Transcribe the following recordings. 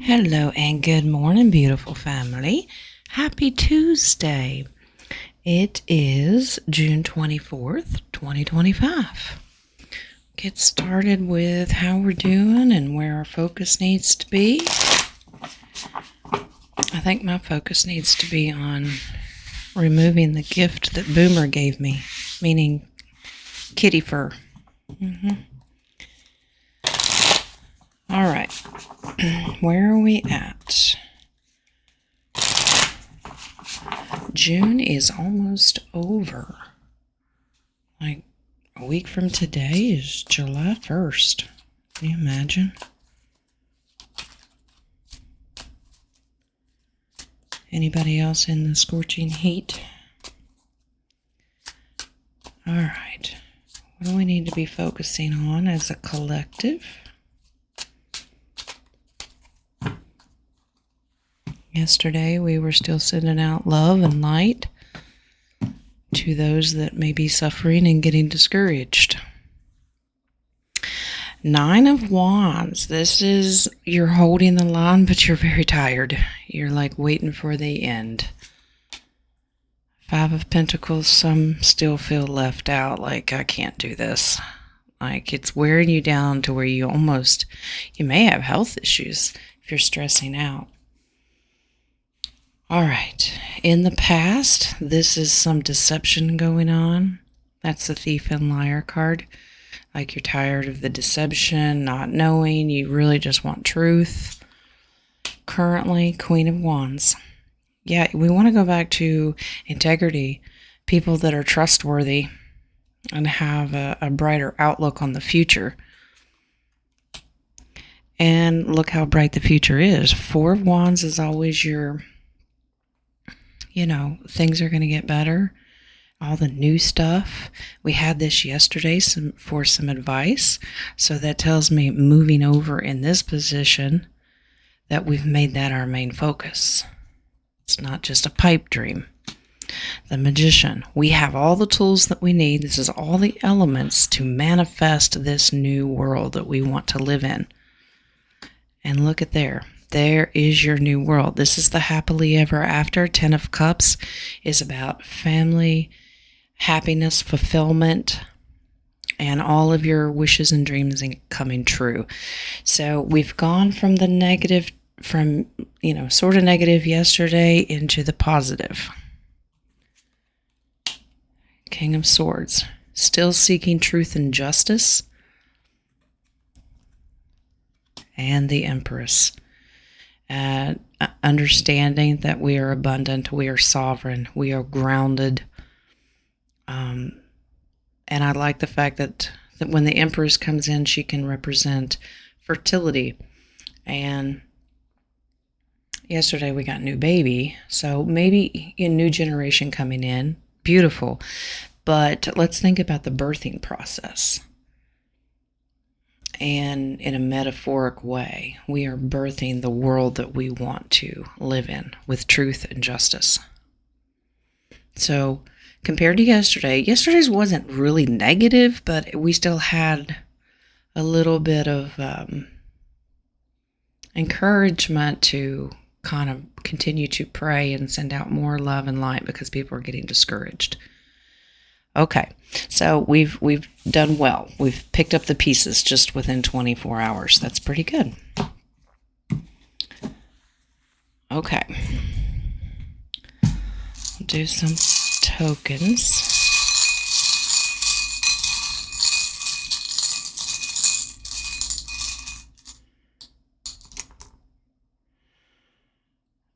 Hello and good morning, beautiful family. Happy Tuesday. It is June 24th, 2025. Get started with how we're doing and where our focus needs to be. I think my focus needs to be on removing the gift that Boomer gave me, meaning kitty fur. All right. Where are we at? June is almost over. Like a week from today is July 1st. Can you imagine? Anybody else in the scorching heat? All right. What do we need to be focusing on as a collective? Yesterday, we were still sending out love and light to those that may be suffering and getting discouraged. 9 of Wands. This is, you're holding the line, but you're very tired. You're like waiting for the end. 5 of Pentacles. Some still feel left out, like I can't do this. Like it's wearing you down to where you may have health issues if you're stressing out. All right, in the past, this is some deception going on. That's the Thief and Liar card. Like you're tired of the deception, not knowing, you really just want truth. Currently, Queen of Wands. Yeah, we want to go back to integrity, people that are trustworthy and have a brighter outlook on the future. And look how bright the future is. 4 of Wands is always your... things are going to get better. All the new stuff. We had this yesterday for some advice. So that tells me moving over in this position that we've made that our main focus. It's not just a pipe dream. The Magician. We have all the tools that we need. This is all the elements to manifest this new world that we want to live in. And look at there. There is your new world. This is the happily ever after. 10 of Cups is about family, happiness, fulfillment, and all of your wishes and dreams coming true. So we've gone from the negative, sort of negative yesterday into the positive. King of Swords. Still seeking truth and justice. And the Empress. Understanding that we are abundant, we are sovereign, we are grounded. And I like the fact that when the Empress comes in, she can represent fertility. And yesterday we got new baby, so maybe a new generation coming in. Beautiful. But let's think about the birthing process. And in a metaphoric way, we are birthing the world that we want to live in with truth and justice. So compared to yesterday's wasn't really negative, but we still had a little bit of encouragement to kind of continue to pray and send out more love and light because people are getting discouraged. Okay, so we've done well. We've picked up the pieces just within 24 hours. That's pretty good. Okay. I'll do some tokens.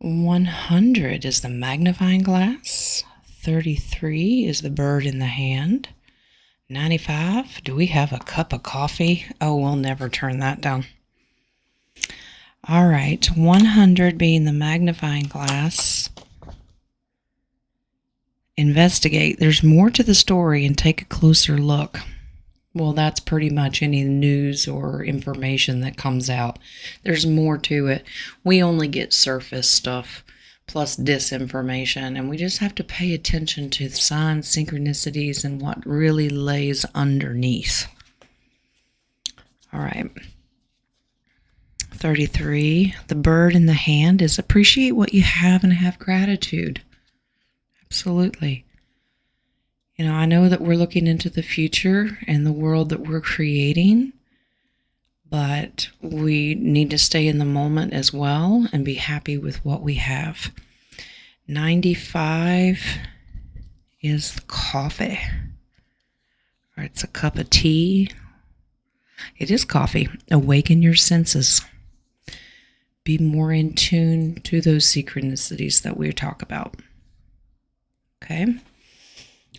$100 is the magnifying glass. 33 is the bird in the hand. 95, do we have a cup of coffee? Oh, we'll never turn that down. All right, 100 being the magnifying glass. Investigate. There's more to the story and take a closer look. Well, that's pretty much any news or information that comes out. There's more to it. We only get surface stuff plus disinformation, and we just have to pay attention to the signs, synchronicities, and what really lays underneath. All right. 33, the bird in the hand is appreciate what you have and have gratitude. Absolutely. I know that we're looking into the future and the world that we're creating, but we need to stay in the moment as well and be happy with what we have. 95 is coffee, or it's a cup of tea. It is coffee. Awaken your senses. Be more in tune to those synchronicities that we talk about. Okay.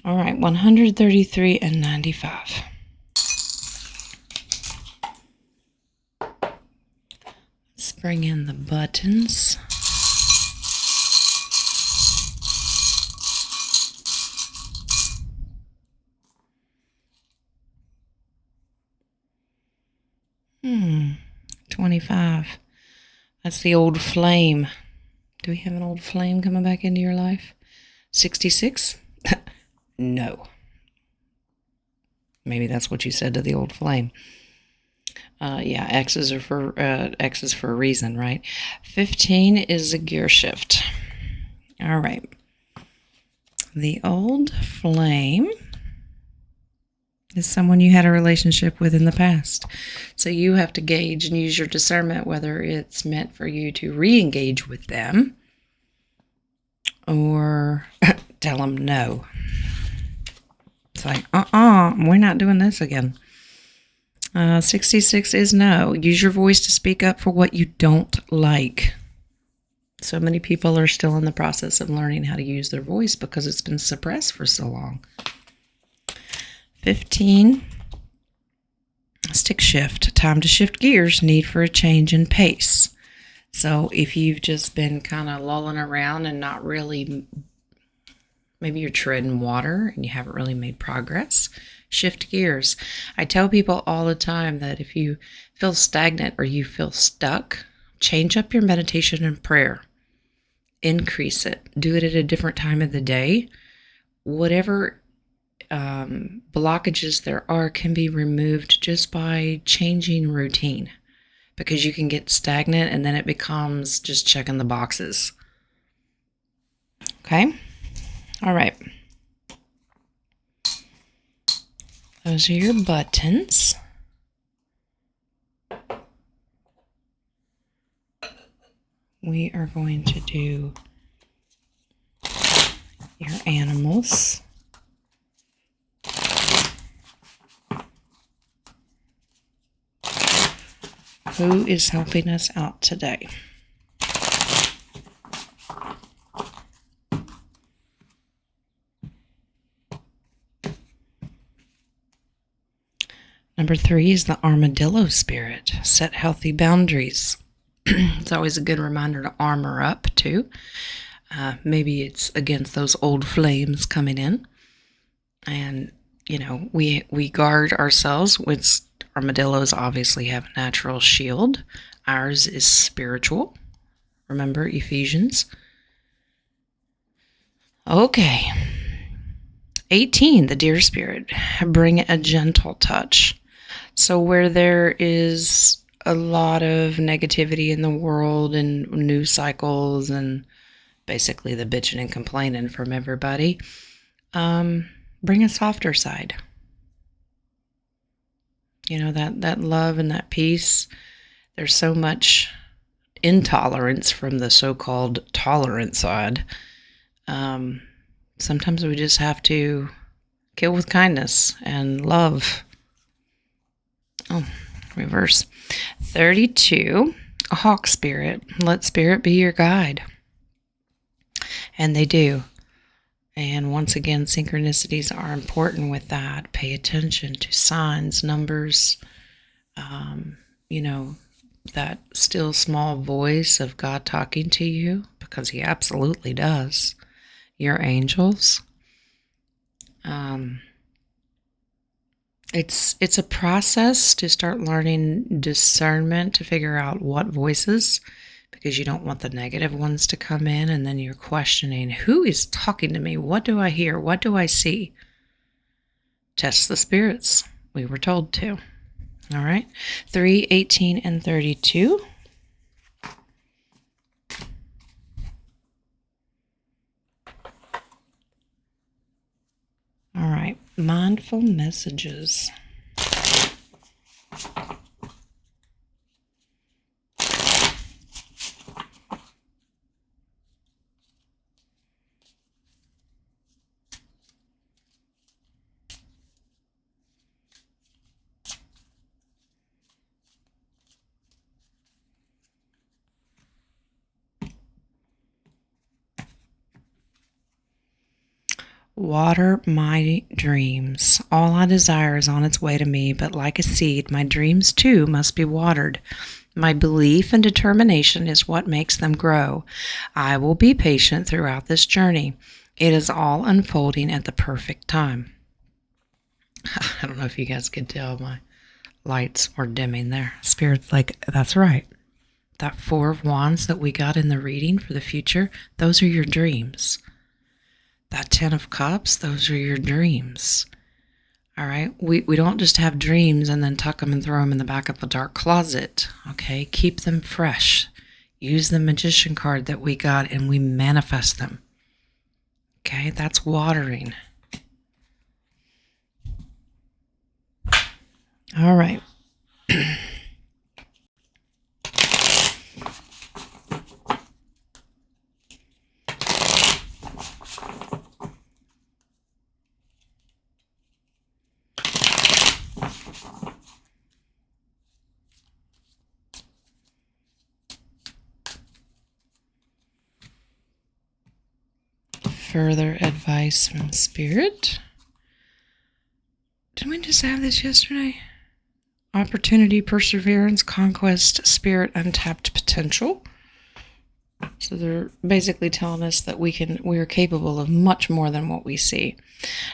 All right. 133 and 95. Let's bring in the buttons. Hmm. 25. That's the old flame. Do we have an old flame coming back into your life? 66? No. Maybe that's what you said to the old flame. Yeah, X's are for X's for a reason, right? 15 is a gear shift. All right. The old flame is someone you had a relationship with in the past. So you have to gauge and use your discernment whether it's meant for you to re-engage with them or tell them no. It's like, we're not doing this again. 66 is no. Use your voice to speak up for what you don't like. So many people are still in the process of learning how to use their voice because it's been suppressed for so long. 15, stick shift. Time to shift gears. Need for a change in pace. So if you've just been kind of lulling around and not really, maybe you're treading water and you haven't really made progress, shift gears. I tell people all the time that if you feel stagnant or you feel stuck, change up your meditation and prayer. Increase it. Do it at a different time of the day. Whatever blockages there are can be removed just by changing routine, because you can get stagnant and then it becomes just checking the boxes. Okay? All right. Those are your buttons. We are going to do your animals. Who is helping us out today? Number 3 is the armadillo spirit. Set healthy boundaries. It's always a good reminder to armor up too. Maybe it's against those old flames coming in. And, we guard ourselves with armadillos. Obviously have a natural shield. Ours is spiritual. Remember Ephesians. Okay. 18, the deer spirit. Bring a gentle touch. So where there is a lot of negativity in the world and news cycles and basically the bitching and complaining from everybody, bring a softer side. That love and that peace. There's so much intolerance from the so-called tolerant side. Sometimes we just have to kill with kindness and love. Oh, reverse. 32, a hawk spirit. Let spirit be your guide. And they do. And once again, synchronicities are important with that. Pay attention to signs, numbers, that still small voice of God talking to you, because he absolutely does. Your angels. It's a process to start learning discernment to figure out what voices, because you don't want the negative ones to come in and then you're questioning, who is talking to me? What do I hear? What do I see? Test the spirits. We were told to. All right. 3, 18, and 32. Mindful messages. Water my dreams. All I desire is on its way to me, but like a seed, my dreams too must be watered. My belief and determination is what makes them grow. I will be patient throughout this journey. It is all unfolding at the perfect time. I don't know if you guys could tell my lights were dimming there. Spirit's like, that's right. That Four of Wands that we got in the reading for the future, those are your dreams. That Ten of Cups, those are your dreams. All right? We don't just have dreams and then tuck them and throw them in the back of a dark closet. Okay? Keep them fresh. Use the Magician card that we got and we manifest them. Okay? That's watering. All right. Further advice from Spirit. Didn't we just have this yesterday? Opportunity, perseverance, conquest, spirit, untapped potential. So they're basically telling us that we are capable of much more than what we see.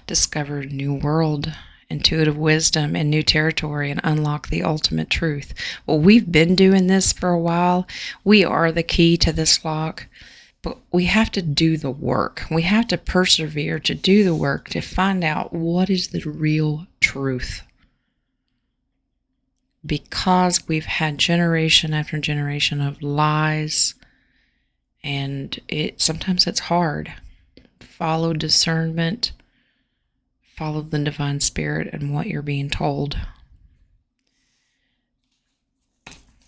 Discover a new world, intuitive wisdom, and new territory, and unlock the ultimate truth. Well, we've been doing this for a while. We are the key to this lock. But we have to do the work. We have to persevere to do the work to find out what is the real truth. Because we've had generation after generation of lies, and sometimes it's hard. Follow discernment, follow the divine spirit and what you're being told.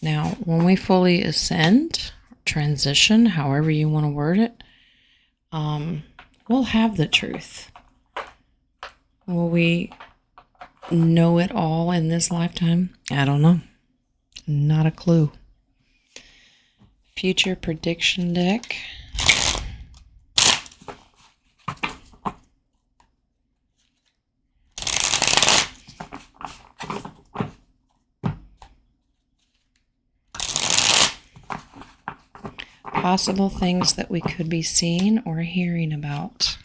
Now, when we fully ascend, transition, however you want to word it, we'll have the truth. Will we know it all in this lifetime? I don't know. Not a clue. Future prediction deck. Possible things that we could be seeing or hearing about.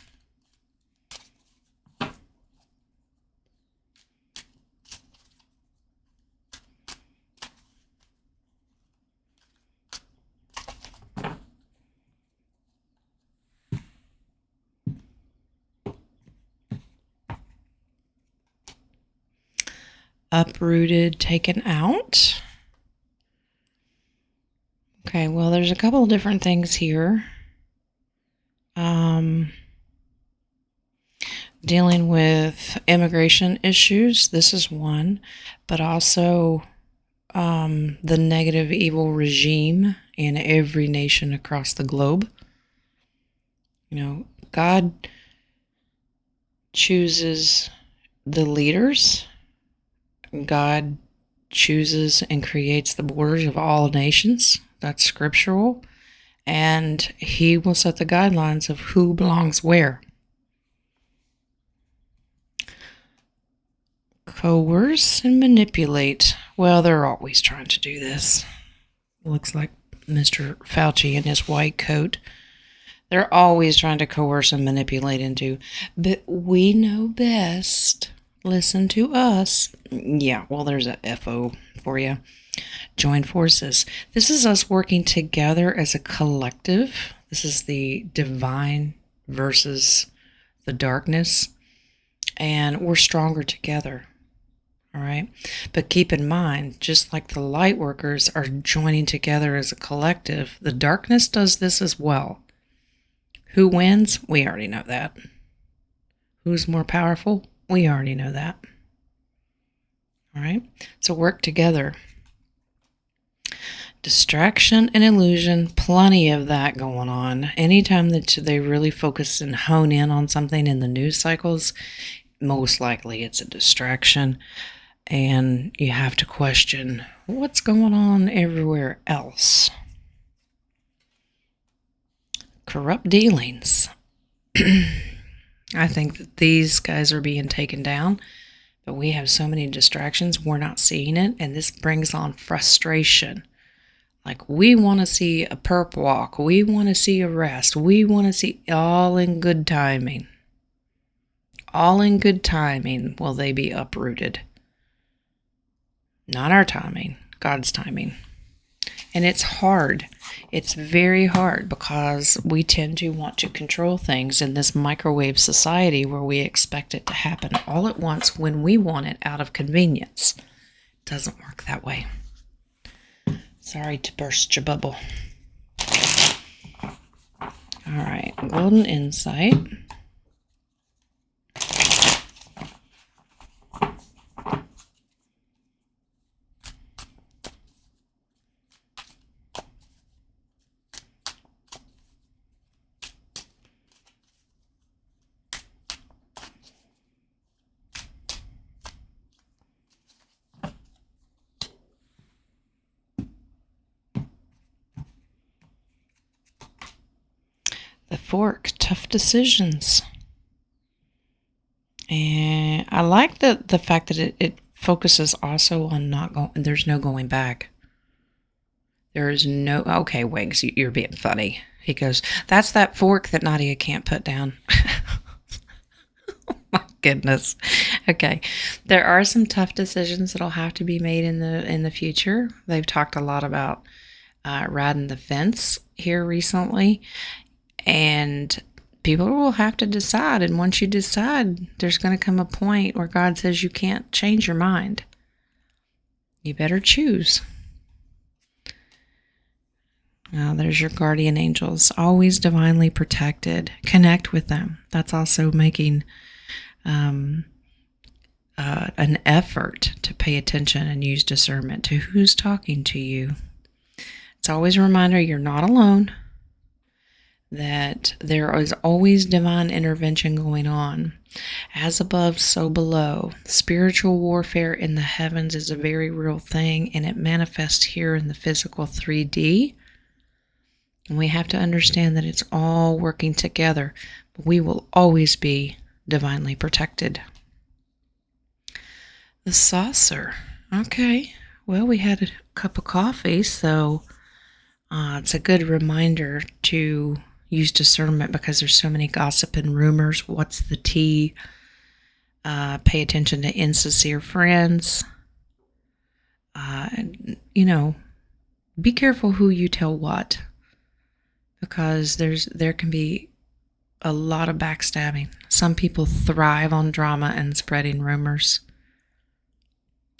Uprooted, taken out. Okay, well, there's a couple of different things here. Dealing with immigration issues, this is one, but also the negative evil regime in every nation across the globe. You know, God chooses the leaders. God chooses and creates the borders of all nations. That's scriptural. And he will set the guidelines of who belongs where. Coerce and manipulate. Well, they're always trying to do this. Looks like Mr. Fauci in his white coat. They're always trying to coerce and manipulate into, but we know best. Listen to us. Yeah, well, there's a FO for you. Join forces. This is us working together as a collective. This is the divine versus the darkness. And we're stronger together. All right. But keep in mind, just like the light workers are joining together as a collective, the darkness does this as well. Who wins? We already know that. Who's more powerful? We already know that. All right. So work together. Distraction and illusion, plenty of that going on. Anytime that they really focus and hone in on something in the news cycles, most likely it's a distraction. And you have to question what's going on everywhere else. Corrupt dealings. I think that these guys are being taken down, but we have so many distractions, we're not seeing it, and this brings on frustration. Like, we want to see a perp walk. We want to see arrest. We want to see all in good timing. All in good timing will they be uprooted. Not our timing, God's timing. And it's hard. It's very hard because we tend to want to control things in this microwave society where we expect it to happen all at once when we want it out of convenience. It doesn't work that way. Sorry to burst your bubble. All right, golden insight. The fork, tough decisions. And I like the fact that it focuses also on there's no going back. There is no, okay, Wiggs, you're being funny. He goes, that's that fork that Nadia can't put down. Oh my goodness. Okay. There are some tough decisions that'll have to be made in the future. They've talked a lot about riding the fence here recently. And people will have to decide. And once you decide, there's going to come a point where God says you can't change your mind. You better choose. Now, there's your guardian angels, always divinely protected. Connect with them. That's also making an effort to pay attention and use discernment to who's talking to you. It's always a reminder you're not alone. That there is always divine intervention going on. As above, so below. Spiritual warfare in the heavens is a very real thing, and it manifests here in the physical 3D. And we have to understand that it's all working together, but we will always be divinely protected. The saucer. Okay, well, we had a cup of coffee, so it's a good reminder to use discernment because there's so many gossip and rumors. What's the tea? Pay attention to insincere friends. Be careful who you tell what, because there can be a lot of backstabbing. Some people thrive on drama and spreading rumors.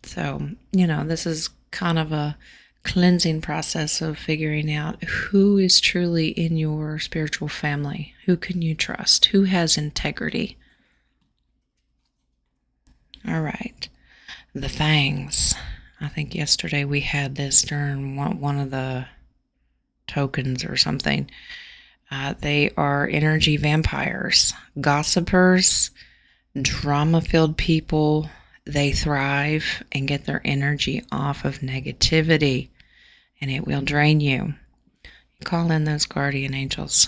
So, this is kind of a cleansing process of figuring out who is truly in your spiritual family. Who can you trust? Who has integrity? All right. The fangs. I think yesterday we had this during one of the tokens or something. They are energy vampires, gossipers, drama-filled people. They thrive and get their energy off of negativity, and it will drain you. You call in those guardian angels.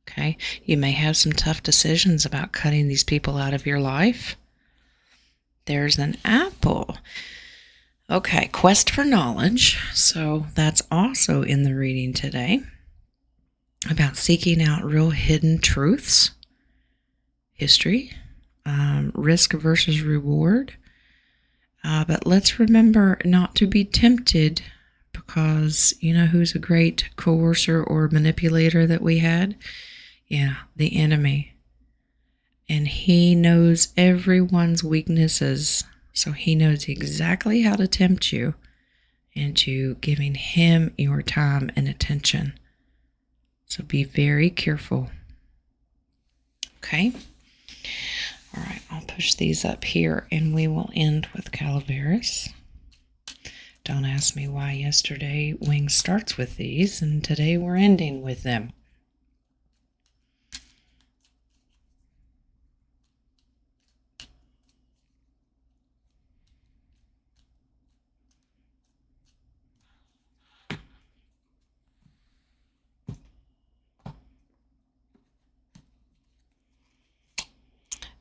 Okay? You may have some tough decisions about cutting these people out of your life. There's an apple. Okay, quest for knowledge. So that's also in the reading today about seeking out real hidden truths, history, risk versus reward. But let's remember not to be tempted, because you know who's a great coercer or manipulator that we had? Yeah, the enemy. And he knows everyone's weaknesses, so he knows exactly how to tempt you into giving him your time and attention. So be very careful. Okay? All right, I'll push these up here and we will end with Calaveras. Don't ask me why yesterday Wings starts with these and today we're ending with them.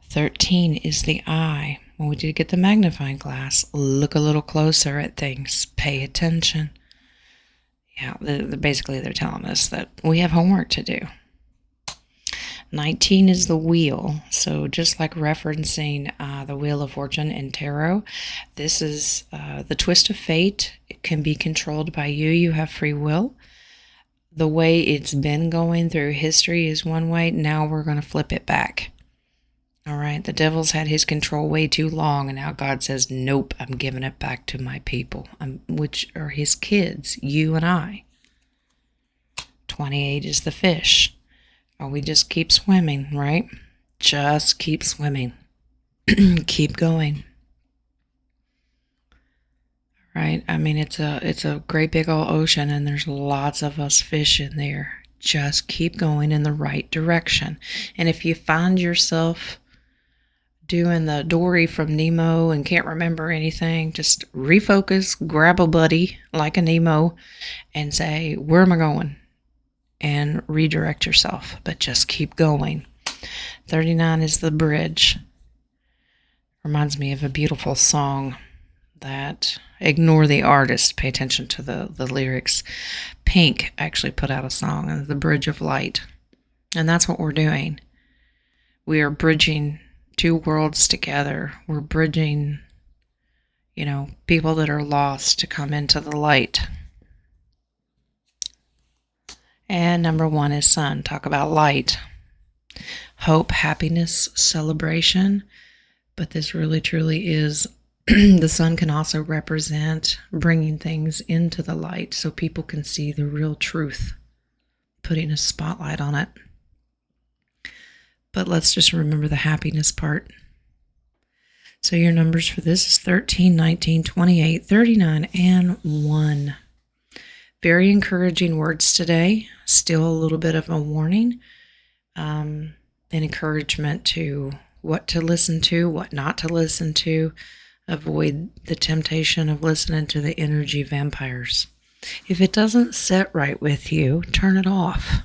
"13 is the eye. When we did get the magnifying glass, look a little closer at things. Pay attention." Yeah, basically they're telling us that we have homework to do. 19 is the wheel. So just like referencing the Wheel of Fortune in tarot, this is the twist of fate. It can be controlled by you. You have free will. The way it's been going through history is one way. Now we're going to flip it back. All right, the devil's had his control way too long, and now God says, nope, I'm giving it back to my people, which are his kids, you and I. 28 is the fish. Oh, we just keep swimming, right? Just keep swimming. Keep going. Right? I mean, it's a great big old ocean, and there's lots of us fish in there. Just keep going in the right direction. And if you find yourself doing the Dory from Nemo and can't remember anything, just refocus, grab a buddy like a Nemo and say, where am I going? And redirect yourself, but just keep going. 39 is the bridge. Reminds me of a beautiful song that, ignore the artist, pay attention to the lyrics. Pink actually put out a song, The Bridge of Light. And that's what we're doing. We are bridging two worlds together. We're bridging, people that are lost to come into the light. And number 1 is sun. Talk about light. Hope, happiness, celebration. But this really truly is, the sun can also represent bringing things into the light so people can see the real truth, putting a spotlight on it. But let's just remember the happiness part. So your numbers for this is 13, 19, 28, 39, and 1. Very encouraging words today. Still a little bit of a warning. An encouragement to what to listen to, what not to listen to. Avoid the temptation of listening to the energy vampires. If it doesn't sit right with you, turn it off.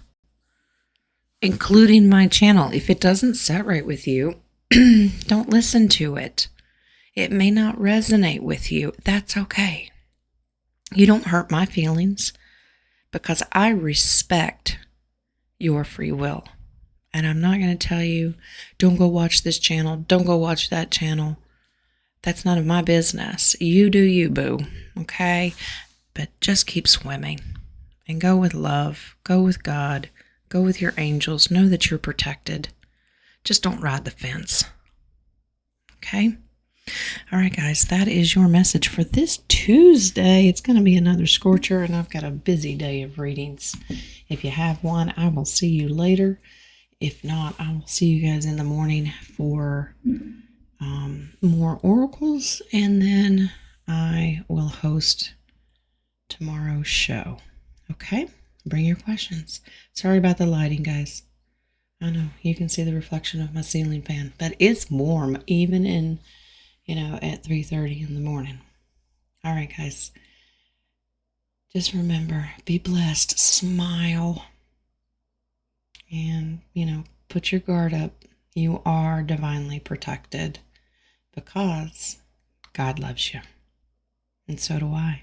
Including my channel. If it doesn't sit right with you, don't listen to it. It may not resonate with you. That's okay. You don't hurt my feelings because I respect your free will. And I'm not going to tell you, don't go watch this channel, don't go watch that channel. That's none of my business. You do you, boo. Okay? But just keep swimming and go with love. Go with God. Go with your angels. Know that you're protected. Just don't ride the fence. Okay? All right, guys, that is your message for this Tuesday. It's going to be another scorcher, and I've got a busy day of readings. If you have one, I will see you later. If not, I will see you guys in the morning for more oracles, and then I will host tomorrow's show. Okay? Bring your questions. Sorry about the lighting, guys. I know you can see the reflection of my ceiling fan, but it's warm even in, at 3:30 in the morning. All right, guys. Just remember, be blessed, smile, and, put your guard up. You are divinely protected because God loves you, and so do I.